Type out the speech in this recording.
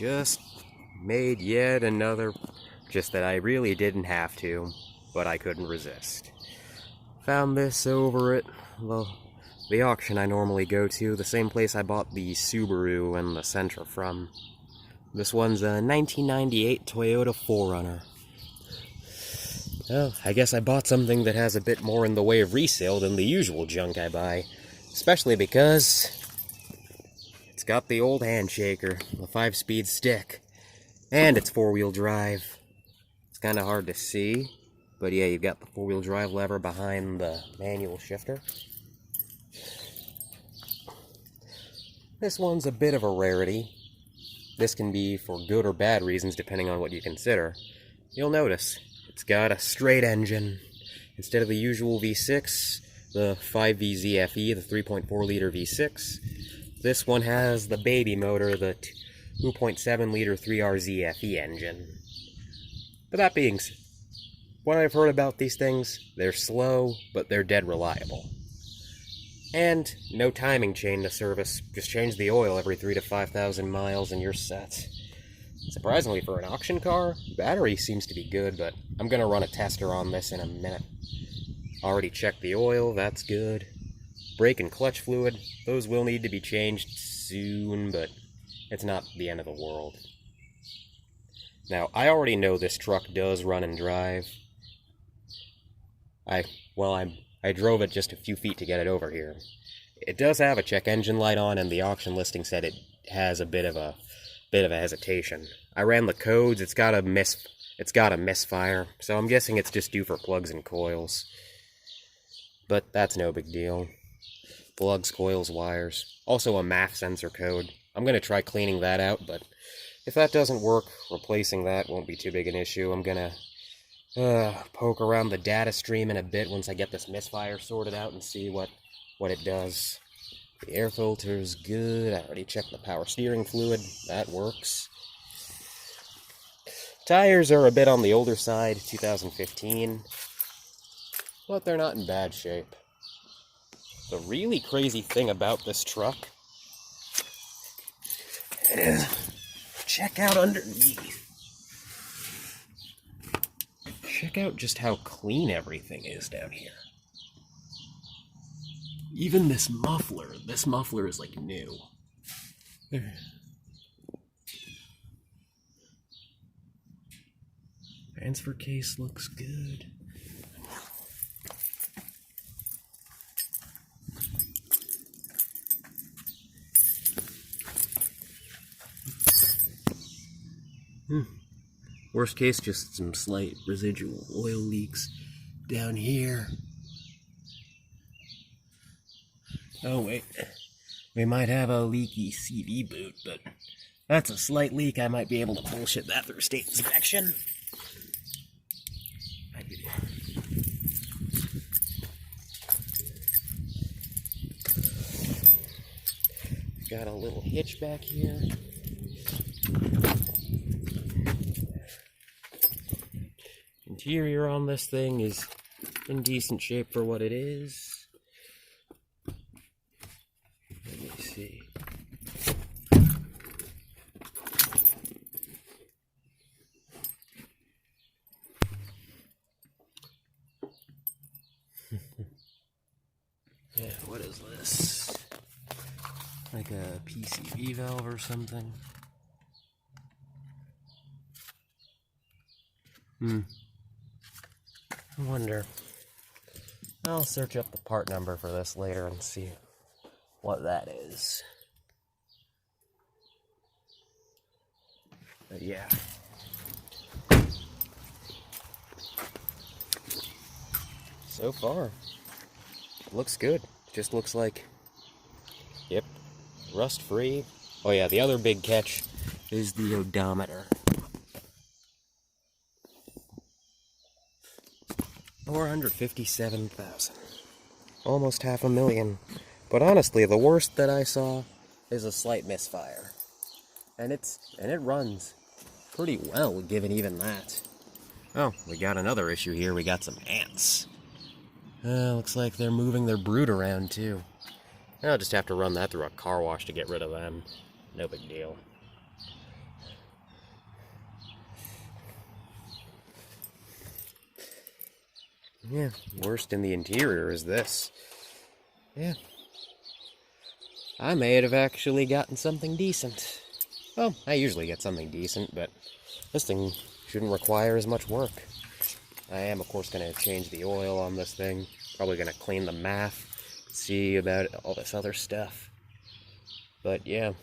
just made yet another, just that I really didn't have to, but I couldn't resist. Found this over at the auction I normally go to, the same place I bought the Subaru and the Sentra from. This one's a 1998 Toyota 4Runner. Well, I guess I bought something that has a bit more in the way of resale than the usual junk I buy. Especially because it's got the old handshaker, the 5-speed stick, and it's 4-wheel drive. It's kind of hard to see, but yeah, you've got the 4-wheel drive lever behind the manual shifter. This one's a bit of a rarity. This can be for good or bad reasons depending on what you consider. You'll notice it's got a straight engine. Instead of the usual V6, the 5VZFE, the 3.4-liter V6, this one has the baby motor, the 2.7-liter 3RZFE engine. But that being said, what I've heard about these things, they're slow, but they're dead reliable. And no timing chain to service, just change the oil every 3,000 to 5,000 miles and you're set. Surprisingly, for an auction car, battery seems to be good, but I'm going to run a tester on this in a minute. Already checked the oil, that's good. Brake and clutch fluid, those will need to be changed soon, but it's not the end of the world. Now, I already know this truck does run and drive. I drove it just a few feet to get it over here. It does have a check engine light on, and the auction listing said it has a bit of a hesitation. I ran the codes, it's got a misfire, so I'm guessing it's just due for plugs and coils. But that's no big deal. Plugs, coils, wires. Also a MAF sensor code. I'm going to try cleaning that out, but if that doesn't work, replacing that won't be too big an issue. I'm going to poke around the data stream in a bit once I get this misfire sorted out and see what it does. The air filter's good. I already checked the power steering fluid. That works. Tires are a bit on the older side, 2015. But they're not in bad shape. The really crazy thing about this truck is, check out underneath. Check out just how clean everything is down here. Even this muffler is like new. There. Transfer case looks good. Worst case, just some slight residual oil leaks down here. Oh wait, we might have a leaky CV boot, but that's a slight leak. I might be able to bullshit that through state inspection. Got a little hitch back here. Interior on this thing is in decent shape for what it is. Let me see. Yeah, what is this? Like a PCV valve or something? I wonder. I'll search up the part number for this later and see what that is. But yeah. So far, looks good. Just looks like, yep, rust-free. Oh yeah, the other big catch is the odometer. 457,000. Almost 500,000. But honestly, the worst that I saw is a slight misfire. And it runs pretty well, given even that. Oh, we got another issue here. We got some ants. Looks like they're moving their brood around, too. I'll just have to run that through a car wash to get rid of them. No big deal. yeah, worst in the interior is this. Yeah. I may have actually gotten something decent. Well, I usually get something decent, but this thing shouldn't require as much work. I am, of course, going to change the oil on this thing. Probably going to clean the math, see about all this other stuff. But yeah,